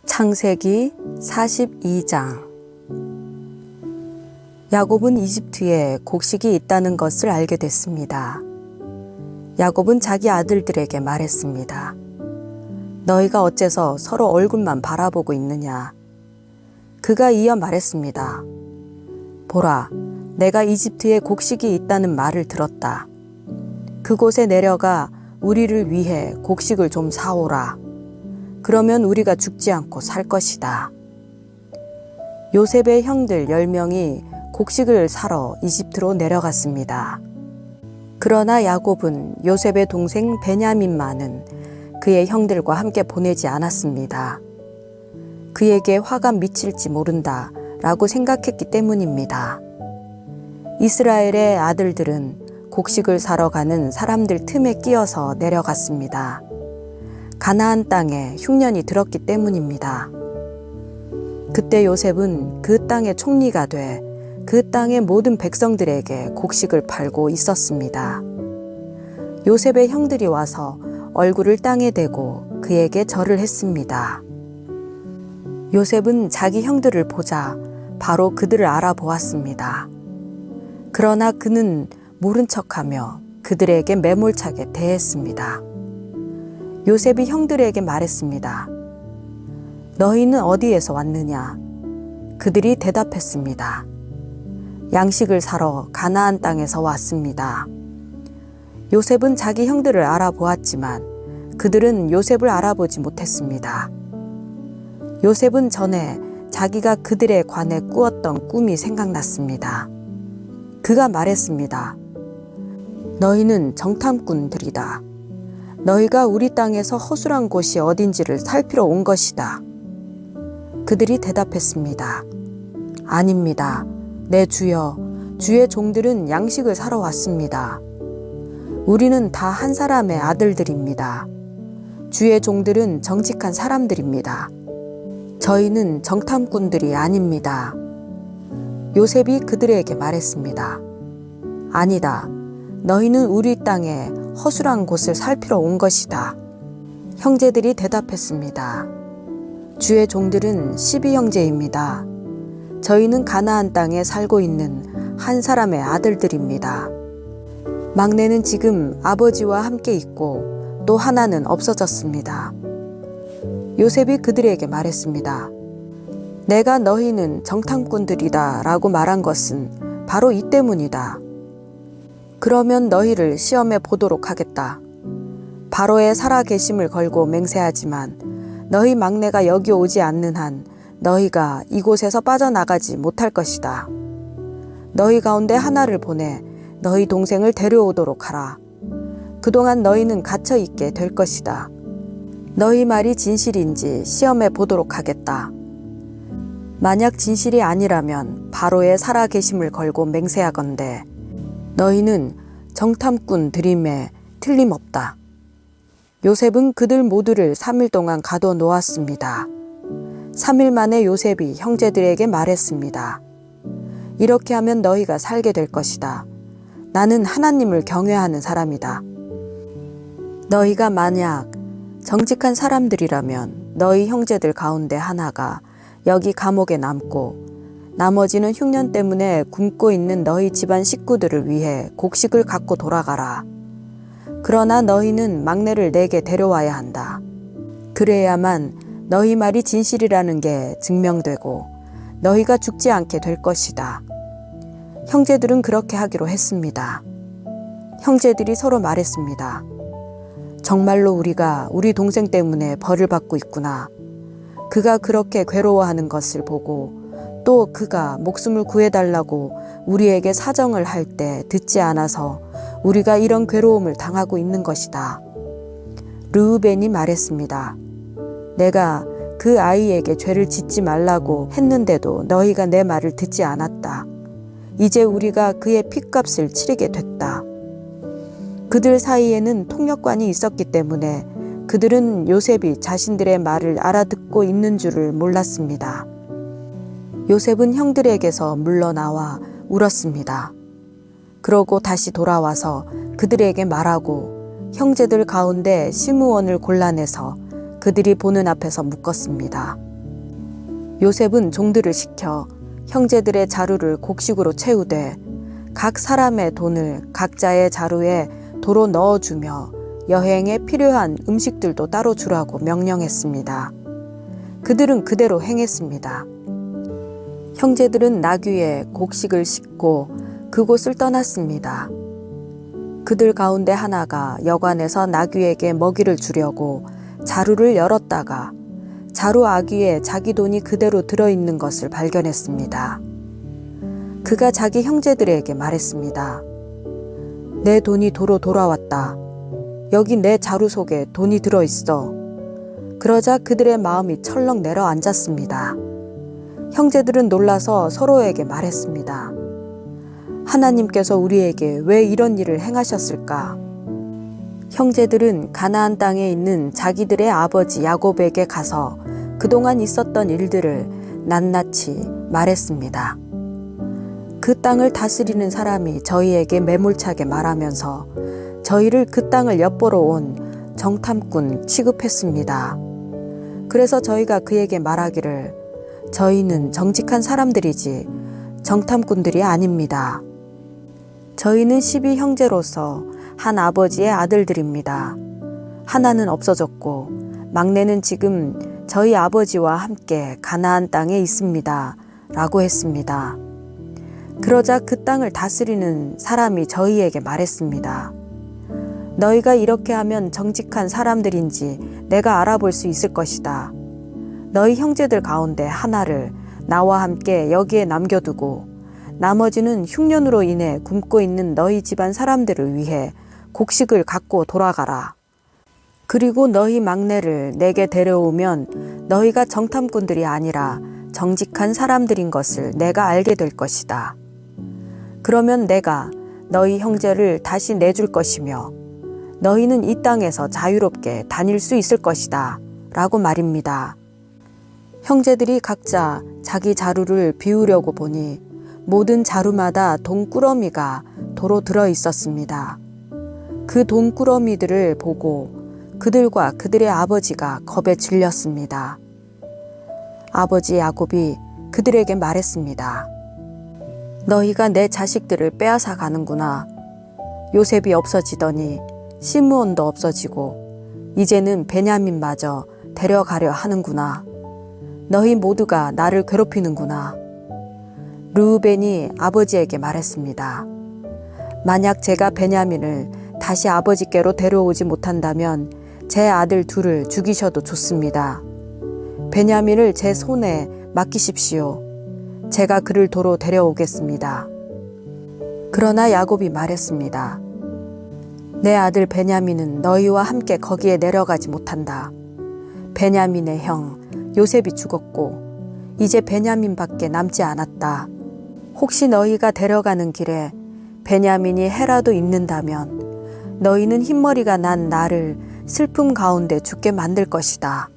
창세기 42장. 야곱은 이집트에 곡식이 있다는 것을 알게 됐습니다. 야곱은 자기 아들들에게 말했습니다. 너희가 어째서 서로 얼굴만 바라보고 있느냐? 그가 이어 말했습니다. 보라, 내가 이집트에 곡식이 있다는 말을 들었다. 그곳에 내려가 우리를 위해 곡식을 좀 사오라. 그러면 우리가 죽지 않고 살 것이다. 요셉의 형들 10명이 곡식을 사러 이집트로 내려갔습니다. 그러나 야곱은 요셉의 동생 베냐민만은 그의 형들과 함께 보내지 않았습니다. 그에게 화가 미칠지 모른다 라고 생각했기 때문입니다. 이스라엘의 아들들은 곡식을 사러 가는 사람들 틈에 끼어서 내려갔습니다. 가나안 땅에 흉년이 들었기 때문입니다. 그때 요셉은 그 땅의 총리가 돼 그 땅의 모든 백성들에게 곡식을 팔고 있었습니다. 요셉의 형들이 와서 얼굴을 땅에 대고 그에게 절을 했습니다. 요셉은 자기 형들을 보자 바로 그들을 알아보았습니다. 그러나 그는 모른 척하며 그들에게 매몰차게 대했습니다. 요셉이 형들에게 말했습니다. 너희는 어디에서 왔느냐? 그들이 대답했습니다. 양식을 사러 가나안 땅에서 왔습니다. 요셉은 자기 형들을 알아보았지만 그들은 요셉을 알아보지 못했습니다. 요셉은 전에 자기가 그들에 관해 꾸었던 꿈이 생각났습니다. 그가 말했습니다. 너희는 정탐꾼들이다. 너희가 우리 땅에서 허술한 곳이 어딘지를 살피러 온 것이다. 그들이 대답했습니다. 아닙니다. 내 주여, 주의 종들은 양식을 사러 왔습니다. 우리는 다 한 사람의 아들들입니다. 주의 종들은 정직한 사람들입니다. 저희는 정탐꾼들이 아닙니다. 요셉이 그들에게 말했습니다. 아니다. 너희는 우리 땅에 허술한 곳을 살피러 온 것이다. 형제들이 대답했습니다. 주의 종들은 12형제입니다. 저희는 가나안 땅에 살고 있는 한 사람의 아들들입니다. 막내는 지금 아버지와 함께 있고 또 하나는 없어졌습니다. 요셉이 그들에게 말했습니다. 내가 너희는 정탐꾼들이다 라고 말한 것은 바로 이 때문이다. 그러면 너희를 시험해 보도록 하겠다. 바로의 살아계심을 걸고 맹세하지만 너희 막내가 여기 오지 않는 한 너희가 이곳에서 빠져나가지 못할 것이다. 너희 가운데 하나를 보내 너희 동생을 데려오도록 하라. 그동안 너희는 갇혀 있게 될 것이다. 너희 말이 진실인지 시험해 보도록 하겠다. 만약 진실이 아니라면 바로의 살아계심을 걸고 맹세하건대 너희는 정탐꾼들임에 틀림없다. 요셉은 그들 모두를 3일 동안 가둬 놓았습니다. 3일 만에 요셉이 형제들에게 말했습니다. 이렇게 하면 너희가 살게 될 것이다. 나는 하나님을 경외하는 사람이다. 너희가 만약 정직한 사람들이라면 너희 형제들 가운데 하나가 여기 감옥에 남고 나머지는 흉년 때문에 굶고 있는 너희 집안 식구들을 위해 곡식을 갖고 돌아가라. 그러나 너희는 막내를 내게 데려와야 한다. 그래야만 너희 말이 진실이라는 게 증명되고 너희가 죽지 않게 될 것이다. 형제들은 그렇게 하기로 했습니다. 형제들이 서로 말했습니다. 정말로 우리가 우리 동생 때문에 벌을 받고 있구나. 그가 그렇게 괴로워하는 것을 보고 또 그가 목숨을 구해달라고 우리에게 사정을 할 때 듣지 않아서 우리가 이런 괴로움을 당하고 있는 것이다. 르우벤이 말했습니다. 내가 그 아이에게 죄를 짓지 말라고 했는데도 너희가 내 말을 듣지 않았다. 이제 우리가 그의 핏값을 치르게 됐다. 그들 사이에는 통역관이 있었기 때문에 그들은 요셉이 자신들의 말을 알아듣고 있는 줄을 몰랐습니다. 요셉은 형들에게서 물러나와 울었습니다. 그러고 다시 돌아와서 그들에게 말하고 형제들 가운데 시므온을 골라내서 그들이 보는 앞에서 묶었습니다. 요셉은 종들을 시켜 형제들의 자루를 곡식으로 채우되 각 사람의 돈을 각자의 자루에 도로 넣어주며 여행에 필요한 음식들도 따로 주라고 명령했습니다. 그들은 그대로 행했습니다. 형제들은 나귀에 곡식을 싣고 그곳을 떠났습니다. 그들 가운데 하나가 여관에서 나귀에게 먹이를 주려고 자루를 열었다가 자루 아귀에 자기 돈이 그대로 들어있는 것을 발견했습니다. 그가 자기 형제들에게 말했습니다. 내 돈이 도로 돌아왔다. 여기 내 자루 속에 돈이 들어있어. 그러자 그들의 마음이 철렁 내려앉았습니다. 형제들은 놀라서 서로에게 말했습니다. 하나님께서 우리에게 왜 이런 일을 행하셨을까? 형제들은 가나안 땅에 있는 자기들의 아버지 야곱에게 가서 그동안 있었던 일들을 낱낱이 말했습니다. 그 땅을 다스리는 사람이 저희에게 매몰차게 말하면서 저희를 그 땅을 엿보러 온 정탐꾼 취급했습니다. 그래서 저희가 그에게 말하기를 저희는 정직한 사람들이지 정탐꾼들이 아닙니다. 저희는 12형제로서 한 아버지의 아들들입니다. 하나는 없어졌고 막내는 지금 저희 아버지와 함께 가나안 땅에 있습니다. 라고 했습니다. 그러자 그 땅을 다스리는 사람이 저희에게 말했습니다. 너희가 이렇게 하면 정직한 사람들인지 내가 알아볼 수 있을 것이다. 너희 형제들 가운데 하나를 나와 함께 여기에 남겨두고 나머지는 흉년으로 인해 굶고 있는 너희 집안 사람들을 위해 곡식을 갖고 돌아가라. 그리고 너희 막내를 내게 데려오면 너희가 정탐꾼들이 아니라 정직한 사람들인 것을 내가 알게 될 것이다. 그러면 내가 너희 형제를 다시 내줄 것이며 너희는 이 땅에서 자유롭게 다닐 수 있을 것이다. 라고 말입니다. 형제들이 각자 자기 자루를 비우려고 보니 모든 자루마다 돈꾸러미가 도로 들어 있었습니다. 그 돈꾸러미들을 보고 그들과 그들의 아버지가 겁에 질렸습니다. 아버지 야곱이 그들에게 말했습니다. 너희가 내 자식들을 빼앗아 가는구나. 요셉이 없어지더니 시므온도 없어지고 이제는 베냐민마저 데려가려 하는구나. 너희 모두가 나를 괴롭히는구나. 르우벤이 아버지에게 말했습니다. 만약 제가 베냐민을 다시 아버지께로 데려오지 못한다면 제 아들 둘을 죽이셔도 좋습니다. 베냐민을 제 손에 맡기십시오. 제가 그를 도로 데려오겠습니다. 그러나 야곱이 말했습니다. 내 아들 베냐민은 너희와 함께 거기에 내려가지 못한다. 베냐민의 형 요셉이 죽었고 이제 베냐민밖에 남지 않았다. 혹시 너희가 데려가는 길에 베냐민이 해라도 있는다면 너희는 흰머리가 난 나를 슬픔 가운데 죽게 만들 것이다.